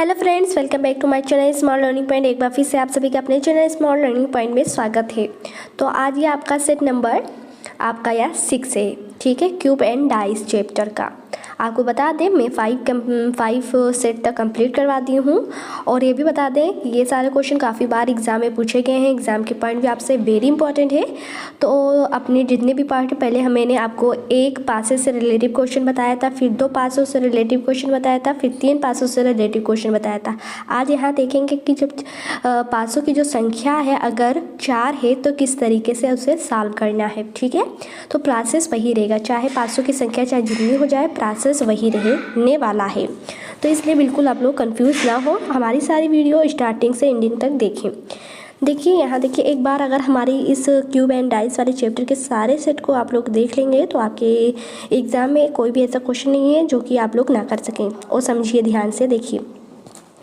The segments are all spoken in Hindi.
Hello friends, welcome back to my channel small learning point. एक बार फिर से आप सभी का अपने चैनल स्मॉल लर्निंग पॉइंट में स्वागत है। तो आज ये आपका सेट नंबर आपका यह 6 है, ठीक है, क्यूब एंड डाइस चैप्टर का। आपको बता दें मैं 5 सेट तक कंप्लीट करवा दी हूँ। और ये भी बता दें ये सारे क्वेश्चन काफ़ी बार एग्ज़ाम में पूछे गए हैं, एग्ज़ाम के पॉइंट भी आपसे वेरी इंपॉर्टेंट है। तो अपने जितने भी पार्ट पहले मैंने आपको 1 पासेस से रिलेटिव क्वेश्चन बताया था, फिर 2 पासों से रिलेटिव क्वेश्चन बताया था, फिर 3 पासों से रिलेटिव क्वेश्चन बताया था। आज यहाँ देखेंगे कि जब पासों की जो संख्या है अगर 4 है तो किस तरीके से उसे सॉल्व करना है, ठीक है। तो प्रोसेस वही रहेगा, चाहे पासों की संख्या चाहे जितनी हो जाए, प्रोसेस वही रहने वाला है। तो इसलिए बिल्कुल आप लोग कंफ्यूज ना हो, हमारी सारी वीडियो स्टार्टिंग से एंडिंग तक देखें। देखिए यहाँ देखिए, एक बार अगर हमारी इस क्यूब एंड डाइस वाले चैप्टर के सारे सेट को आप लोग देख लेंगे तो आपके एग्ज़ाम में कोई भी ऐसा क्वेश्चन नहीं है जो कि आप लोग ना कर सकें। और समझिए, ध्यान से देखिए,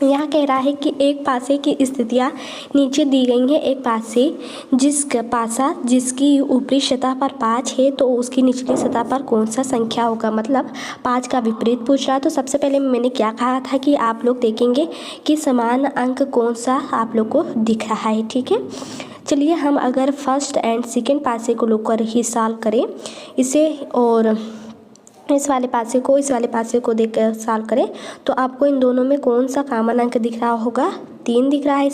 यहाँ कह रहा है कि एक पासे की स्थितियाँ नीचे दी गई हैं। एक पासे जिसकी ऊपरी सतह पर 5 है तो उसकी निचली सतह पर कौन सा संख्या होगा, मतलब 5 का विपरीत पूछ रहा है। तो सबसे पहले मैंने क्या कहा था कि आप लोग देखेंगे कि समान अंक कौन सा आप लोग को दिख रहा है, ठीक है। चलिए हम अगर फर्स्ट एंड सेकेंड पासे को लेकर ही सॉल्व करें इसे, और इस वाले पासे को देख कर सॉल्व करें तो आपको इन दोनों में कौन सा कॉमन अंक दिख रहा होगा। 3 दिख रहा है,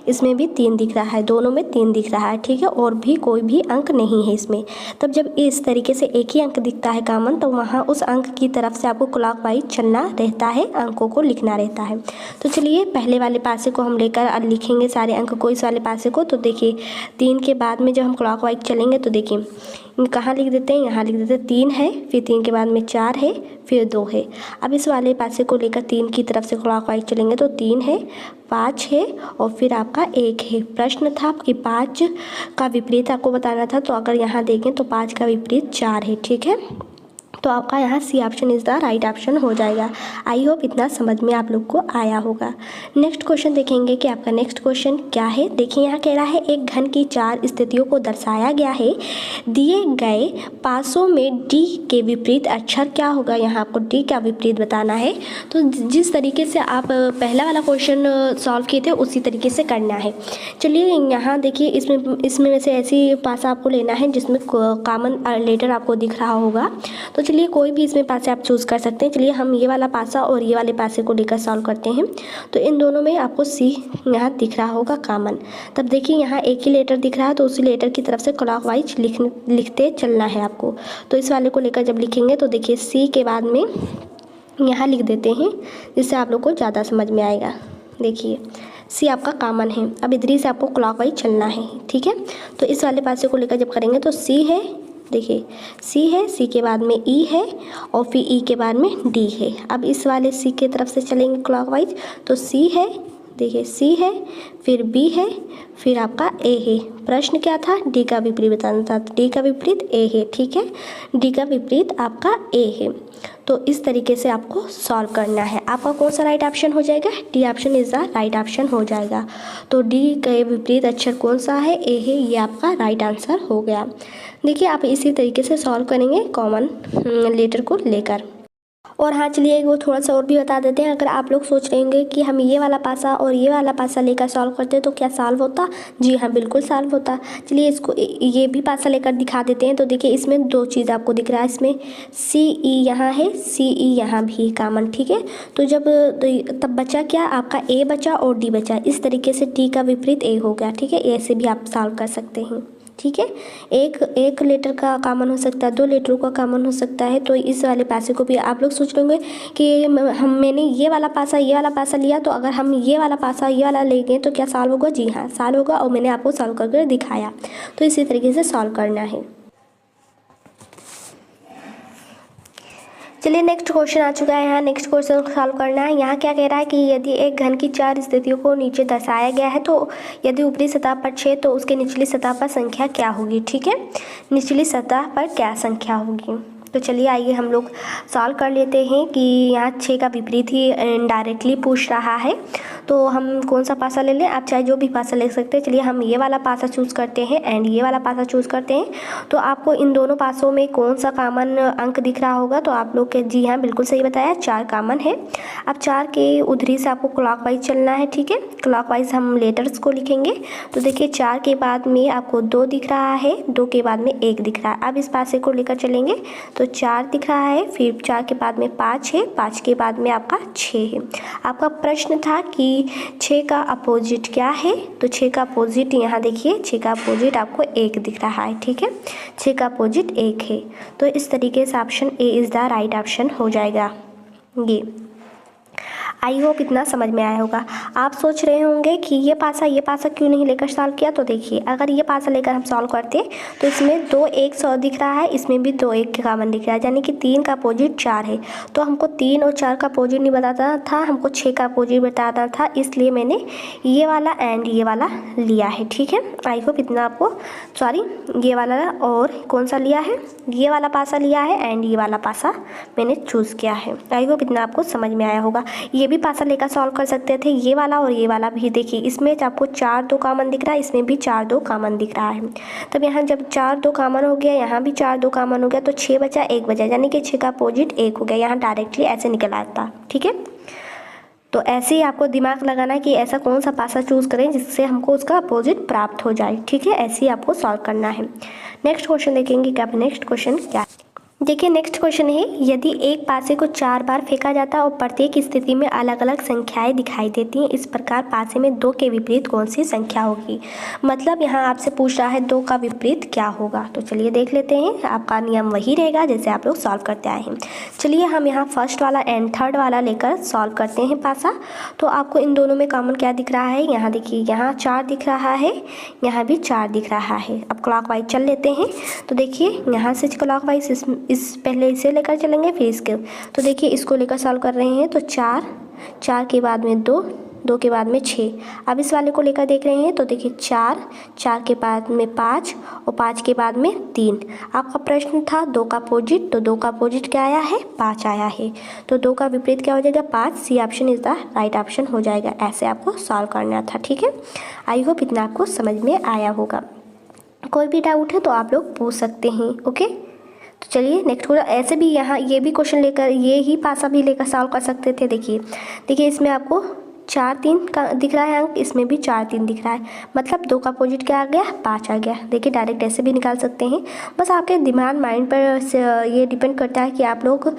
इसमें भी 3 दिख रहा है, दोनों में 3 दिख रहा है, ठीक है। और भी कोई भी अंक नहीं है इसमें। तब जब इस तरीके से एक ही अंक दिखता है कॉमन, तो वहाँ उस अंक की तरफ से आपको क्लॉकवाइज चलना रहता है, अंकों को लिखना रहता है। तो चलिए पहले वाले पासे को हम लेकर लिखेंगे सारे अंक को इस वाले पासे को। तो देखिए 3 के बाद में जब हम क्लॉकवाइज चलेंगे तो देखिए कहाँ लिख देते हैं, यहाँ लिख देते हैं 3 है, फिर 3 के बाद में 4 है, फिर 2 है। अब इस वाले पासे को लेकर 3 की तरफ से क्लॉकवाइज चलेंगे तो 3 है, 5 है और फिर आपका 1 है। प्रश्न था कि 5 का विपरीत आपको बताना था, तो अगर यहाँ देखें तो 5 का विपरीत 4 है, ठीक है। तो आपका यहाँ C option is the right option हो जाएगा। आई होप इतना समझ में आप लोग को आया होगा। नेक्स्ट क्वेश्चन देखेंगे कि आपका नेक्स्ट क्वेश्चन क्या है। देखिए यहाँ कह रहा है एक घन की 4 स्थितियों को दर्शाया गया है, दिए गए पासों में डी के विपरीत अक्षर क्या होगा। यहाँ आपको डी का विपरीत बताना है। तो जिस तरीके से आप पहला वाला क्वेश्चन सॉल्व किए थे उसी तरीके से करना है। चलिए यहाँ देखिए, इसमें में से ऐसी पासा आपको लेना है जिसमें कॉमन लेटर आपको दिख रहा होगा। तो चलिए कोई भी इसमें पासे आप चूज़ कर सकते हैं। चलिए हम ये वाला पासा और ये वाले पासे को लेकर सॉल्व करते हैं। तो इन दोनों में आपको सी यहाँ दिख रहा होगा कॉमन। तब देखिए यहाँ एक ही लेटर दिख रहा है तो उसी लेटर की तरफ से क्लॉकवाइज लिखते चलना है आपको। तो इस वाले को लेकर जब लिखेंगे तो देखिए सी के बाद में यहाँ लिख देते हैं, जिससे आप लोग को ज़्यादा समझ में आएगा। देखिए सी आपका कॉमन है। अब इधर से आपको क्लॉकवाइज चलना है, ठीक है। तो इस वाले पासे को लेकर जब करेंगे तो सी है, देखिए सी है, सी के बाद में ई है और फिर ई के बाद में डी है। अब इस वाले सी के तरफ से चलेंगे क्लॉकवाइज तो सी है, देखिए सी है, फिर बी है, फिर आपका ए है। प्रश्न क्या था, डी का विपरीत बताना था, डी का विपरीत ए है, ठीक है। डी का विपरीत आपका ए है। तो इस तरीके से आपको सॉल्व करना है। आपका कौन सा राइट ऑप्शन हो जाएगा, D option is the right option हो जाएगा। तो डी के विपरीत अक्षर कौन सा है, ए है, ये आपका राइट आंसर हो गया। देखिए आप इसी तरीके से सॉल्व करेंगे कॉमन लेटर को लेकर। और हाँ चलिए वो थोड़ा सा और भी बता देते हैं। अगर आप लोग सोच रहे होंगे कि हम ये वाला पासा और ये वाला पासा लेकर सॉल्व करते तो क्या सॉल्व होता, जी हाँ बिल्कुल सॉल्व होता। चलिए इसको ये भी पासा लेकर दिखा देते हैं। तो देखिए इसमें 2 चीज़ आपको दिख रहा है, इसमें सी ई यहाँ है, सी ई यहाँ भी कॉमन, ठीक है। तो तब बचा क्या, आपका ए बचा और डी बचा। इस तरीके से डी का विपरीत ए हो गया, ठीक है। ऐसे भी आप सॉल्व कर सकते हैं, ठीक है। एक लेटर का कॉमन हो सकता है, 2 लेटरों का कॉमन हो सकता है। तो इस वाले पासे को भी आप लोग सोच लेंगे कि मैंने ये वाला पासा लिया, तो अगर हम ये वाला पासा ये वाला लेंगे तो क्या सॉल्व होगा, जी हाँ सॉल्व होगा। और मैंने आपको सॉल्व करके दिखाया। तो इसी तरीके से सॉल्व करना है। चलिए नेक्स्ट क्वेश्चन आ चुका है। यहाँ नेक्स्ट क्वेश्चन सॉल्व करना है। यहाँ क्या कह रहा है कि यदि एक घन की 4 स्थितियों को नीचे दर्शाया गया है तो यदि ऊपरी सतह पर 6 तो उसके निचली सतह पर संख्या क्या होगी, ठीक है। निचली सतह पर क्या संख्या होगी। तो चलिए आइए हम लोग सॉल्व कर लेते हैं कि यहाँ 6 का विपरीत ही डायरेक्टली पूछ रहा है। तो हम कौन सा पासा ले लें, आप चाहे जो भी पासा ले सकते हैं। चलिए हम ये वाला पासा चूज़ करते हैं एंड ये वाला पासा चूज़ करते हैं। तो आपको इन दोनों पासों में कौन सा कॉमन अंक दिख रहा होगा, तो आप लोग के जी हाँ बिल्कुल सही बताया, 4 कॉमन है। अब 4 के उधरी से आपको क्लॉकवाइज चलना है, ठीक है। क्लॉकवाइज हम लेटर्स को लिखेंगे। तो देखिए 4 के बाद में आपको 2 दिख रहा है, 2 के बाद में 1 दिख रहा है। अब इस पासे को लेकर चलेंगे तो 4 दिख रहा है, फिर 4 के बाद में 5 है, 5 के बाद में आपका 6 है। आपका प्रश्न था कि 6 का अपोजिट क्या है, तो 6 का अपोजिट यहाँ देखिए 6 का अपोजिट आपको 1 दिख रहा है, ठीक है। 6 का अपोजिट 1 है। तो इस तरीके से option A is the right option हो जाएगा। ये आई होप इतना समझ में आया होगा। आप सोच रहे होंगे कि ये पासा क्यों नहीं लेकर सॉल्व किया। तो देखिए अगर ये पासा लेकर हम सॉल्व करते तो इसमें 2 1 100 दिख रहा है, इसमें भी 2 1 कॉमन दिख रहा है, यानी कि 3 का अपोजिट 4 है। तो हमको 3 और 4 का अपोजिट नहीं बताना था, हमको 6 का अपोजिट बताना था, इसलिए मैंने ये वाला एंड ये वाला लिया है, ठीक है। आई होप इतना आपको, सॉरी ये वाला और कौन सा लिया है, ये वाला पासा लिया है एंड ये वाला पासा मैंने चूज़ किया है। आई होप इतना आपको समझ में आया होगा। ये भी पासा लेकर सॉल्व कर सकते थे, ये वाला और ये वाला भी। देखिए इसमें आपको 4 2 कॉमन दिख रहा है, इसमें भी 4 2 कॉमन दिख रहा है। तब यहाँ जब 4 2 कॉमन हो गया, यहाँ भी 4 2 कॉमन हो गया, तो 6 बचा 1 बचा, यानी कि 6 का अपोजिट 1 हो गया। यहाँ डायरेक्टली ऐसे निकल आता, ठीक है। तो ऐसे ही आपको दिमाग लगाना है कि ऐसा कौन सा पासा चूज़ करें जिससे हमको उसका अपोजिट प्राप्त हो जाए, ठीक है। ऐसे ही आपको सॉल्व करना है। नेक्स्ट क्वेश्चन देखेंगे कि आप नेक्स्ट क्वेश्चन क्या। देखिए नेक्स्ट क्वेश्चन है, यदि एक पासे को 4 बार फेंका जाता है और प्रत्येक स्थिति में अलग अलग संख्याएं दिखाई देती हैं, इस प्रकार पासे में 2 के विपरीत कौन सी संख्या होगी। मतलब यहाँ आपसे पूछ रहा है 2 का विपरीत क्या होगा। तो चलिए देख लेते हैं, आपका नियम वही रहेगा जैसे आप लोग सॉल्व करते आए हैं। चलिए हम यहाँ फर्स्ट वाला एंड थर्ड वाला लेकर सॉल्व करते हैं पासा। तो आपको इन दोनों में कॉमन क्या दिख रहा है, यहाँ देखिए यहाँ 4 दिख रहा है, यहाँ भी 4 दिख रहा है। अब क्लॉकवाइज चल लेते हैं। तो देखिए यहाँ से क्लॉकवाइज इस पहले इसे लेकर चलेंगे फिर इसके। तो देखिए इसको लेकर सॉल्व कर रहे हैं तो 4 के बाद में 2 2 के बाद में 6। अब इस वाले को लेकर देख रहे हैं तो देखिए 4 के बाद में 5 और 5 के बाद में 3। आपका प्रश्न था 2 का अपोजिट, तो 2 का अपोजिट क्या आया है, 5 आया है। तो 2 का विपरीत क्या हो जाएगा, 5। C option is the right option हो जाएगा। ऐसे आपको सॉल्व करना था, ठीक है। आई होप इतना आपको समझ में आया होगा। कोई भी डाउट है तो आप लोग पूछ सकते हैं, ओके। तो चलिए नेक्स्ट क्वेश्चन, ऐसे भी यहाँ ये भी क्वेश्चन लेकर ये ही पासा भी लेकर सॉल्व कर सकते थे। देखिए इसमें आपको 4 3 का दिख रहा है अंक, इसमें भी 4 3 दिख रहा है, मतलब 2 का अपोजिट क्या आ गया, 5 आ गया। देखिए डायरेक्ट ऐसे भी निकाल सकते हैं, बस आपके दिमाग माइंड पर ये डिपेंड करता है कि आप लोग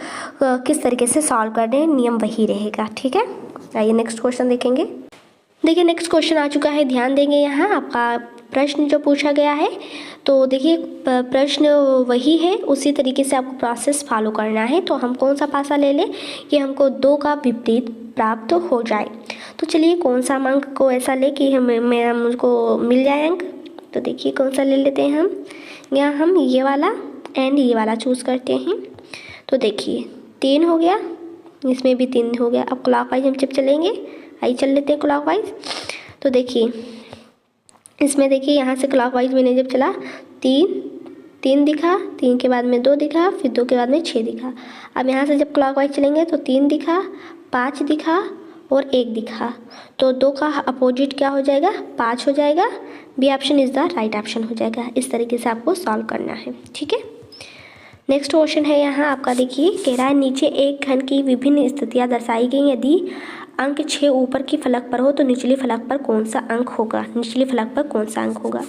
किस तरीके से सॉल्व कर रहे हैं, नियम वही रहेगा, ठीक है। आइए नेक्स्ट क्वेश्चन देखेंगे। देखिए नेक्स्ट क्वेश्चन आ चुका है, ध्यान देंगे। यहाँ आपका प्रश्न जो पूछा गया है, तो देखिए प्रश्न वही है, उसी तरीके से आपको प्रोसेस फॉलो करना है। तो हम कौन सा पासा ले लें कि हमको 2 का विपरीत प्राप्त हो जाए। तो चलिए कौन सा अंक को ऐसा ले कि मुझको मिल जाए अंक। तो देखिए कौन सा ले लेते हैं हम, यहाँ हम ये वाला एंड ये वाला चूज़ करते हैं। तो देखिए 3 हो गया, इसमें भी 3 हो गया। अब क्लॉकवाइज हम जब चलेंगे, आइए चल लेते हैं क्लॉकवाइज। तो देखिए इसमें देखिए यहाँ से क्लॉकवाइज मैंने जब चला 3 दिखा, 3 के बाद में 2 दिखा, फिर 2 के बाद में 6 दिखा। अब यहाँ से जब क्लॉकवाइज चलेंगे तो 3 दिखा, 5 दिखा और 1 दिखा। तो 2 का अपोजिट क्या हो जाएगा, 5 हो जाएगा। B option is the right option हो जाएगा। इस तरीके से आपको सॉल्व करना है, ठीक है। नेक्स्ट क्वेश्चन है यहाँ आपका, देखिए कह रहा है नीचे एक घन की विभिन्न स्थितियाँ दर्शाई गई, यदि अंक 6 ऊपर की फलक पर हो तो निचली फलक पर कौन सा अंक होगा, निचली फलक पर कौन सा अंक होगा।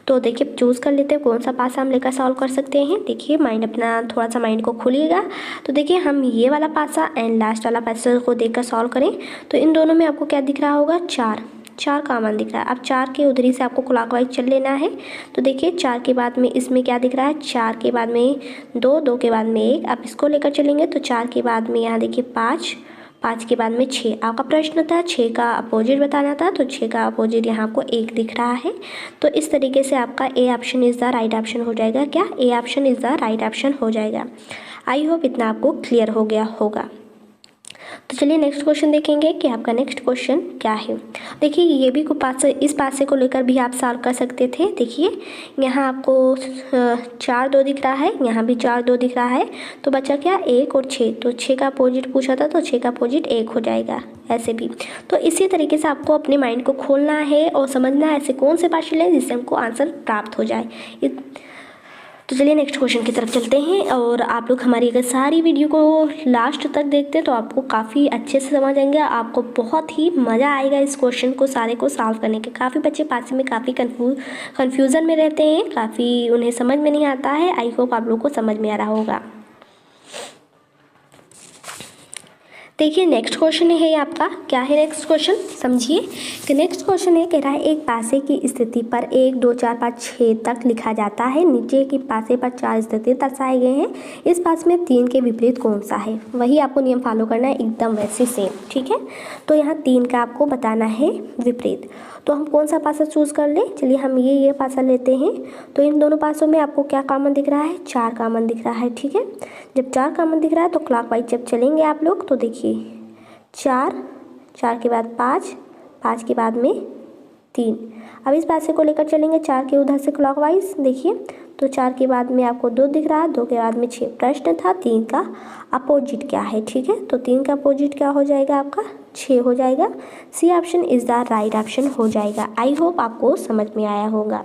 तो देखिए चूज़ कर लेते हैं कौन सा पासा हम लेकर सॉल्व कर सकते हैं। देखिए माइंड अपना थोड़ा सा माइंड को खोलिएगा। तो देखिए हम ये वाला पासा एंड लास्ट वाला पासा को देखकर सॉल्व करें तो इन दोनों में आपको क्या दिख रहा होगा, 4 कॉमन दिख रहा है। अब 4 के उधरी से आपको क्लॉकवाइज चल लेना है। तो देखिए 4 के बाद में इसमें क्या दिख रहा है, 4 के बाद में 2 के बाद में 1। अब इसको लेकर चलेंगे तो 4 के बाद में यहाँ देखिए 5 के बाद में 6। आपका प्रश्न था 6 का अपोजिट बताना था, तो 6 का अपोजिट यहाँ आपको 1 दिख रहा है। तो इस तरीके से आपका A option is the right option हो जाएगा। क्या, A option is the right option हो जाएगा। आई होप इतना आपको क्लियर हो गया होगा। तो चलिए नेक्स्ट क्वेश्चन देखेंगे कि आपका नेक्स्ट क्वेश्चन क्या है। देखिए ये भी इस पासे को लेकर भी आप सॉल्व कर सकते थे। देखिए यहाँ आपको 4 2 दिख रहा है, यहाँ भी 4 2 दिख रहा है, तो बचा क्या 1 और 6। तो 6 का अपोजिट पूछा था तो 6 का अपोजिट 1 हो जाएगा, ऐसे भी। तो इसी तरीके से आपको अपने माइंड को खोलना है और समझना है ऐसे कौन से पार्शियल है जिससे हमको आंसर प्राप्त हो जाए। तो चलिए नेक्स्ट क्वेश्चन की तरफ चलते हैं। और आप लोग हमारी अगर सारी वीडियो को लास्ट तक देखते हैं तो आपको काफ़ी अच्छे से समझ आएंगे, आपको बहुत ही मज़ा आएगा इस क्वेश्चन को सारे को सॉल्व करने के। काफ़ी बच्चे पास में काफ़ी कन्फ्यूज़न में रहते हैं, काफ़ी उन्हें समझ में नहीं आता है। आई होप आप लोग को समझ में आ रहा होगा। देखिए नेक्स्ट क्वेश्चन है आपका, क्या है नेक्स्ट क्वेश्चन समझिए। कि नेक्स्ट क्वेश्चन है, कह रहा है एक पासे की स्थिति पर 1 2 4 5 6 तक लिखा जाता है। नीचे की पासे पर 4 स्थिति दर्शाए गए हैं। इस पास में 3 के विपरीत कौन सा है। वही आपको नियम फॉलो करना है, एकदम वैसे सेम, ठीक है। तो यहाँ 3 का आपको बताना है विपरीत। तो हम कौन सा पासा चूज़ कर लें। चलिए हम ये पासा लेते हैं। तो इन दोनों पासों में आपको क्या कॉमन दिख रहा है, 4 कॉमन दिख रहा है, ठीक है। जब 4 कॉमन दिख रहा है तो क्लॉकवाइज जब चलेंगे आप लोग तो देखिए 4 4 के बाद 5 5 के बाद में 3। अब इस पासे को लेकर चलेंगे 4 के उधर से क्लॉकवाइज, देखिए तो 4 के बाद में आपको 2 दिख रहा है, 2 के बाद में 6। प्रश्न था 3 का अपोजिट क्या है, ठीक है। तो 3 का अपोजिट क्या हो जाएगा आपका 6 हो जाएगा। C option is the right option हो जाएगा। आई होप आपको समझ में आया होगा।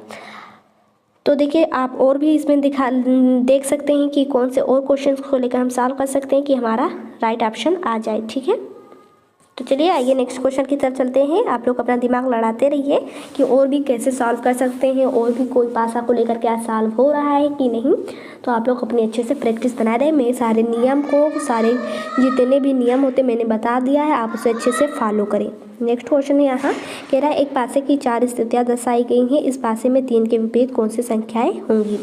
तो देखिए आप और भी इसमें देख सकते हैं कि कौन से और क्वेश्चंस को लेकर हम सॉल्व कर सकते हैं कि हमारा राइट ऑप्शन आ जाए, ठीक है। तो चलिए आइए नेक्स्ट क्वेश्चन की तरफ चलते हैं। आप लोग अपना दिमाग लड़ाते रहिए कि और भी कैसे सॉल्व कर सकते हैं, और भी कोई पासा को लेकर क्या सॉल्व हो रहा है कि नहीं। तो आप लोग अपनी अच्छे से प्रैक्टिस बनाए रहे। मैं सारे नियम को, सारे जितने भी नियम होते मैंने बता दिया है, आप उसे अच्छे से फॉलो करें। नेक्स्ट क्वेश्चन है यहाँ, कह रहा है एक पासे की 4 स्थितियाँ दर्शाई गई हैं। इस पासे में 3 के विपरीत कौन सी संख्याएँ होंगी।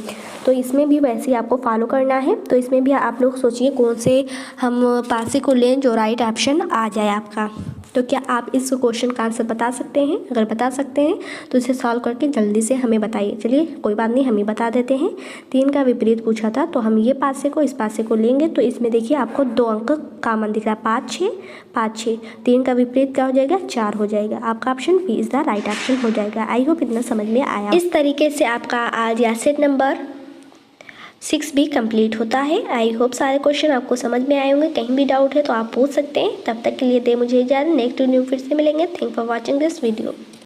तो इसमें भी वैसे ही आपको फॉलो करना है। तो इसमें भी आप लोग सोचिए कौन से हम पासे को लें जो राइट ऑप्शन आ जाए आपका। तो क्या आप इस क्वेश्चन का आंसर बता सकते हैं। अगर बता सकते हैं तो इसे सॉल्व करके जल्दी से हमें बताइए। चलिए कोई बात नहीं, हम ही बता देते हैं। 3 का विपरीत पूछा था तो हम ये पासे को इस पासे को लेंगे। तो इसमें देखिए आपको 2 अंक कॉमन दिख रहा है, 5 6 5 6। 3 का विपरीत क्या हो जाएगा 4 हो जाएगा। आपका option B is the right option हो जाएगा। आई होप इतना समझ में आया। इस तरीके से आपका आज या सेट नंबर 6 भी कंप्लीट होता है। आई होप सारे क्वेश्चन आपको समझ में आए होंगे। कहीं भी डाउट है तो आप पूछ सकते हैं। तब तक के लिए दे मुझे इजाज़त। नेक्स्ट वीडियो फिर से मिलेंगे। Thank for watching this video.